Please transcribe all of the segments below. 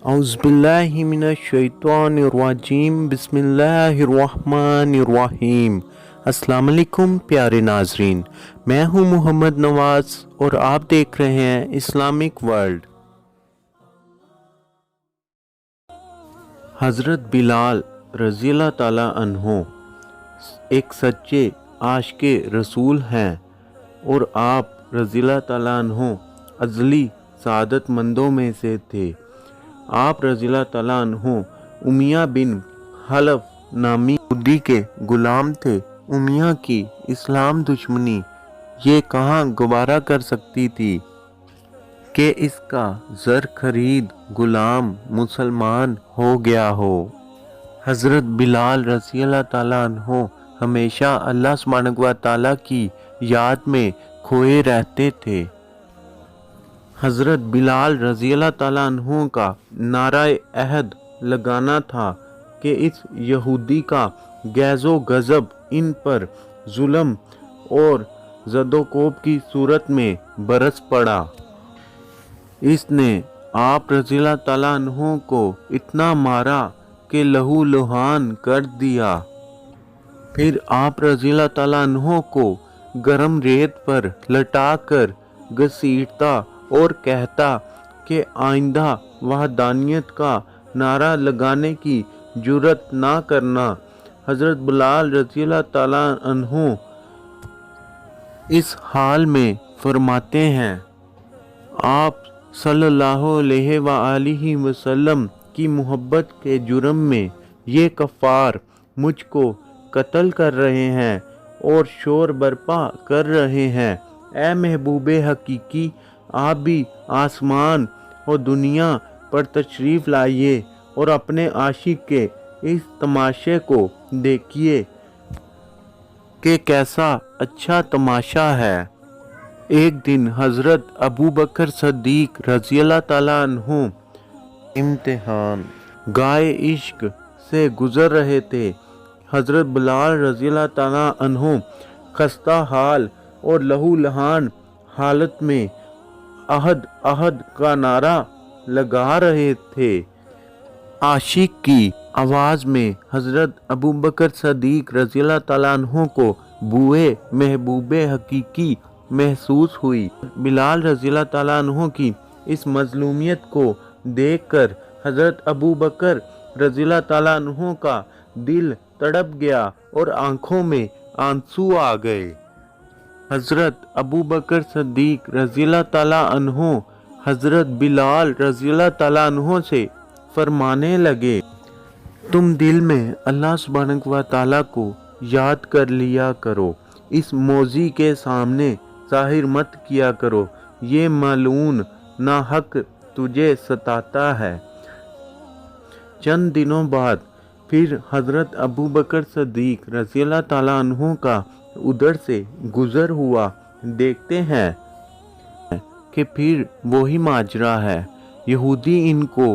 اعوذ باللہ من الشیطان الرجیم، بسم اللہ الرحمن الرحیم۔ السلام علیکم پیارے ناظرین، میں ہوں محمد نواز اور آپ دیکھ رہے ہیں اسلامک ورلڈ۔ حضرت بلال رضی اللہ تعالیٰ عنہ ایک سچے عاشق رسول ہیں اور آپ رضی اللہ تعالیٰ عنہ ازلی سعادت مندوں میں سے تھے۔ آپ رضی اللہ تعالیٰ عنہ امیہ بن خلف نامی یہودی کے غلام تھے۔ امیہ کی اسلام دشمنی یہ کہاں گوارا کر سکتی تھی کہ اس کا زر خرید غلام مسلمان ہو گیا ہو۔ حضرت بلال رضی اللہ تعالیٰ عنہ ہمیشہ اللہ سبحانہ و تعالیٰ کی یاد میں کھوئے رہتے تھے۔ حضرت بلال رضی اللہ تعالیٰ عنہ کا نعرہ عہد لگانا تھا کہ اس یہودی کا غیظ و غضب ان پر ظلم اور زد و کوب کی صورت میں برس پڑا۔ اس نے آپ رضی اللہ تعالیٰ عنہ کو اتنا مارا کہ لہو لہان کر دیا۔ پھر آپ رضی اللہ تعالیٰ عنہ کو گرم ریت پر لٹا کر گھسیٹتا اور کہتا کہ آئندہ وحدانیت کا نعرہ لگانے کی جرات نہ کرنا۔ حضرت بلال رضی اللہ تعالیٰ عنہ اس حال میں فرماتے ہیں، آپ صلی اللہ علیہ وآلہ وسلم کی محبت کے جرم میں یہ کفار مجھ کو قتل کر رہے ہیں اور شور برپا کر رہے ہیں۔ اے محبوب حقیقی، آپ بھی آسمان اور دنیا پر تشریف لائیے اور اپنے عاشق کے اس تماشے کو دیکھیے کہ کیسا اچھا تماشا ہے۔ ایک دن حضرت ابو بکر صدیق رضی اللہ تعالیٰ عنہ امتحان گائے عشق سے گزر رہے تھے۔ حضرت بلال رضی اللہ تعالیٰ عنہ خستہ حال اور لہو لہان حالت میں احد احد کا نعرہ لگا رہے تھے۔ عاشق کی آواز میں حضرت ابو بکر صدیق رضی اللہ تعالیٰ عنہ کو بوئے محبوب حقیقی محسوس ہوئی۔ بلال رضی اللہ تعالیٰ عنہ کی اس مظلومیت کو دیکھ کر حضرت ابو بکر رضی اللہ تعالیٰ عنہ کا دل تڑپ گیا اور آنکھوں میں آنسو آ گئے۔ حضرت ابو بکر صدیق رضی اللہ تعالیٰ عنہ حضرت بلال رضی اللہ تعالیٰ عنہ سے فرمانے لگے، تم دل میں اللہ سبحانہ و تعالیٰ کو یاد کر لیا کرو، اس موذی کے سامنے ظاہر مت کیا کرو، یہ ملعون ناحق تجھے ستاتا ہے۔ چند دنوں بعد پھر حضرت ابو بکر صدیق رضی اللہ تعالیٰ عنہ کا ادھر سے گزر ہوا۔ دیکھتے ہیں کہ پھر وہی ماجرا ہے، یہودی ان کو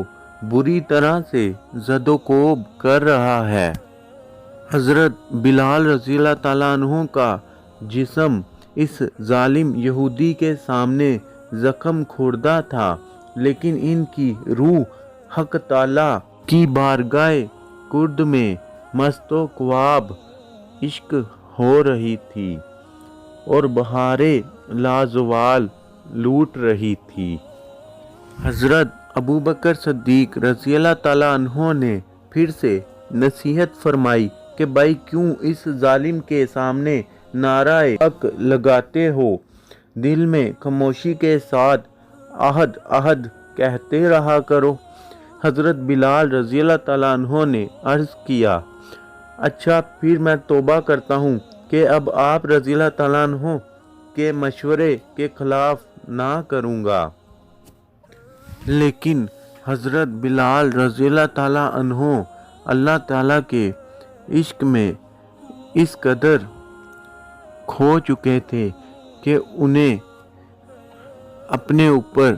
بری طرح سے زد و کوب کر رہا ہے۔ حضرت بلال رضی اللہ تعالیٰ عنہ کا جسم اس ظالم یہودی کے سامنے زخم خوردہ تھا، لیکن ان کی روح حق تعالیٰ کی بارگاہ قرب میں مست و خواب عشق ہو رہی تھی اور بہاریں لازوال لوٹ رہی تھی۔ حضرت ابو بکر صدیق رضی اللہ تعالیٰ عنہ نے پھر سے نصیحت فرمائی کہ بھائی کیوں اس ظالم کے سامنے نعرہ حق لگاتے ہو، دل میں خاموشی کے ساتھ احد احد کہتے رہا کرو۔ حضرت بلال رضی اللہ تعالیٰ عنہ نے عرض کیا، اچھا پھر میں توبہ کرتا ہوں کہ اب آپ رضی اللہ تعالیٰ عنہ کے مشورے کے خلاف نہ کروں گا۔ لیکن حضرت بلال رضی اللہ تعالیٰ عنہ اللہ تعالیٰ کے عشق میں اس قدر کھو چکے تھے کہ انہیں اپنے اوپر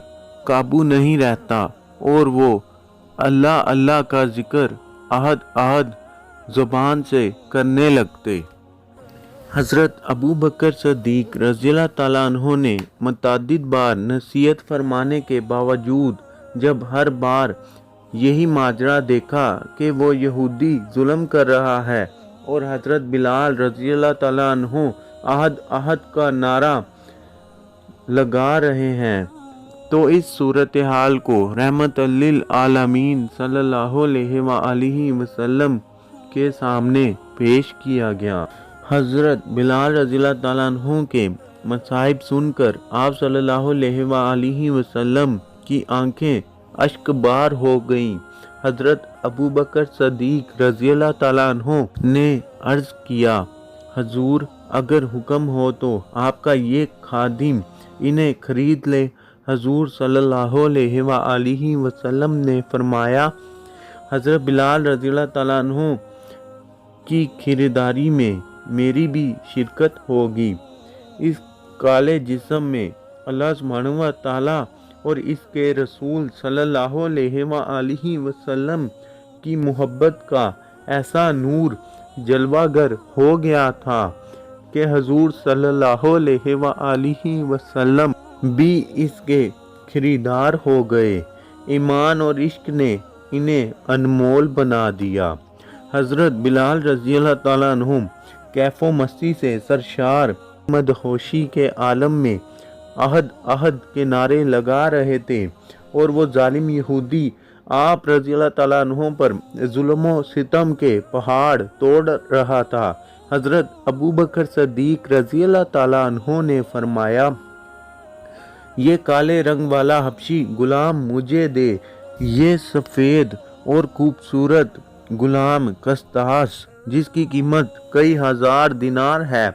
قابو نہیں رہتا اور وہ اللہ اللہ کا ذکر احد احد زبان سے کرنے لگتے۔ حضرت ابو بکر صدیق رضی اللہ تعالیٰ عنہ نے متعدد بار نصیحت فرمانے کے باوجود جب ہر بار یہی ماجرا دیکھا کہ وہ یہودی ظلم کر رہا ہے اور حضرت بلال رضی اللہ تعالیٰ عنہ عہد عہد کا نعرہ لگا رہے ہیں، تو اس صورتحال کو رحمت للعالمین صلی اللہ علیہ وآلہ وسلم کے سامنے پیش کیا گیا۔ حضرت بلال رضی اللہ تعالیٰ عنہ کے مصائب سن کر آپ صلی اللہ علیہ وآلہ وسلم کی آنکھیں اشک بار ہو گئیں۔ حضرت ابو بکر صدیق رضی اللہ تعالیٰ عنہ نے عرض کیا، حضور اگر حکم ہو تو آپ کا یہ خادم انہیں خرید لے۔ حضور صلی اللہ علیہ وآلہ وسلم نے فرمایا، حضرت بلال رضی اللہ تعالیٰ عنہ کی خریداری میں میری بھی شرکت ہوگی۔ اس کالے جسم میں اللہ سبحانہ و تعالیٰ اور اس کے رسول صلی اللہ علیہ وآلہ وسلم کی محبت کا ایسا نور جلوہ گر ہو گیا تھا کہ حضور صلی اللہ علیہ وآلہ وسلم بھی اس کے خریدار ہو گئے۔ ایمان اور عشق نے انہیں انمول بنا دیا۔ حضرت بلال رضی اللہ تعالیٰ عنہ کیف و مستی سے سرشار مدہوشی کے عالم میں عہد عہد کے نعرے لگا رہے تھے، اور وہ ظالم یہودی آپ رضی اللہ تعالیٰ عنہ پر ظلم و ستم کے پہاڑ توڑ رہا تھا۔ حضرت ابو بکر صدیق رضی اللہ تعالیٰ عنہ نے فرمایا، یہ کالے رنگ والا حبشی غلام مجھے دے۔ یہ سفید اور خوبصورت غلام قسطاس جس کی قیمت کئی ہزار دینار ہے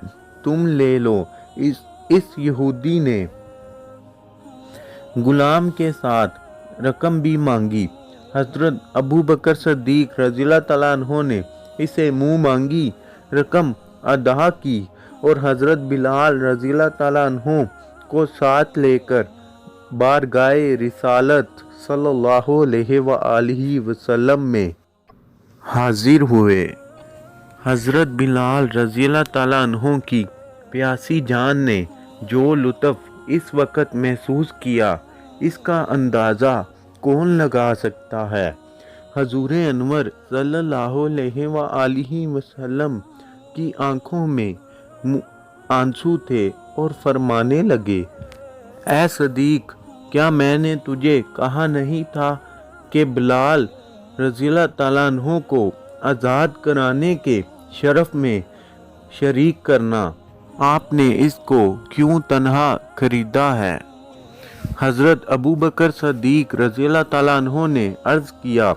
تم لے لو۔ اس یہودی نے غلام کے ساتھ رقم بھی مانگی۔ حضرت ابو بکر صدیق رضی اللہ تعالیٰ عنہ نے اسے منہ مانگی رقم ادا کی اور حضرت بلال رضی اللہ تعالیٰ عنہ کو ساتھ لے کر بارگاہ رسالت صلی اللہ علیہ وآلہ وسلم میں حاضر ہوئے۔ حضرت بلال رضی اللہ تعالیٰ عنہ کی پیاسی جان نے جو لطف اس وقت محسوس کیا، اس کا اندازہ کون لگا سکتا ہے۔ حضور انور صلی اللہ علیہ وآلہ وسلم کی آنکھوں میں آنسو تھے اور فرمانے لگے، اے صدیق، کیا میں نے تجھے کہا نہیں تھا کہ بلال رضی اللہ تعالیٰ عنہ کو آزاد کرانے کے شرف میں شریک کرنا، آپ نے اس کو کیوں تنہا خریدا ہے؟ حضرت ابو بکر صدیق رضی اللہ تعالیٰ عنہ نے عرض کیا،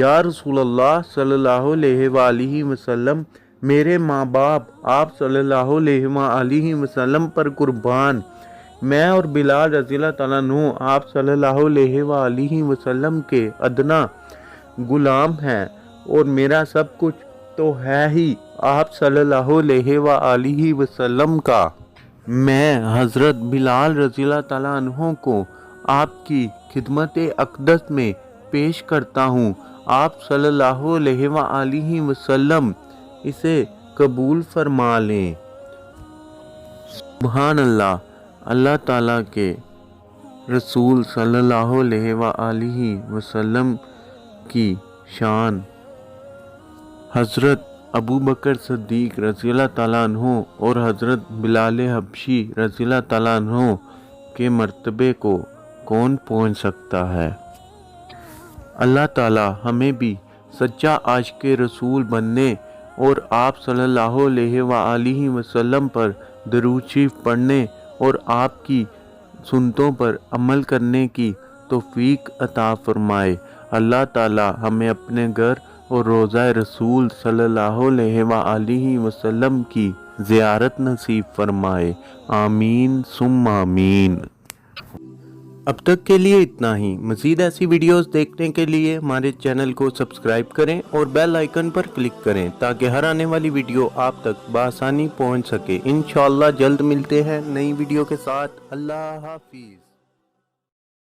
یا رسول اللہ صلی اللہ علیہ وآلہ وسلم، میرے ماں باپ آپ صلی اللہ علیہ وآلہ وسلم پر قربان، میں اور بلال رضی اللہ تعالیٰ عنہ آپ صلی اللہ علیہ وآلہ وسلم کے ادنا غلام ہیں، اور میرا سب کچھ تو ہے ہی آپ صلی اللہ علیہ وآلہ وسلم کا۔ میں حضرت بلال رضی اللہ تعالیٰ عنہ کو آپ کی خدمت اقدس میں پیش کرتا ہوں، آپ صلی اللہ علیہ وآلہ وسلم اسے قبول فرما لیں۔ سبحان اللہ، اللہ تعالیٰ کے رسول صلی اللہ علیہ وآلہ وسلم کی شان۔ حضرت ابو بکر صدیق رضی اللہ تعالیٰ عنہ اور حضرت بلال حبشی رضی اللہ تعالیٰ عنہ کے مرتبے کو کون پہنچ سکتا ہے؟ اللہ تعالیٰ ہمیں بھی سچا عاشق رسول بننے اور آپ صلی اللہ علیہ وآلہ وسلم پر درود شریف پڑھنے اور آپ کی سنتوں پر عمل کرنے کی توفیق عطا فرمائے۔ اللہ تعالیٰ ہمیں اپنے گھر اور روضہ رسول صلی اللہ علیہ وآلہ وسلم کی زیارت نصیب فرمائے، آمین ثم آمین۔ اب تک کے لیے اتنا ہی۔ مزید ایسی ویڈیوز دیکھنے کے لیے ہمارے چینل کو سبسکرائب کریں اور بیل آئیکن پر کلک کریں تاکہ ہر آنے والی ویڈیو آپ تک بآسانی پہنچ سکے۔ انشاءاللہ جلد ملتے ہیں نئی ویڈیو کے ساتھ۔ اللہ حافظ۔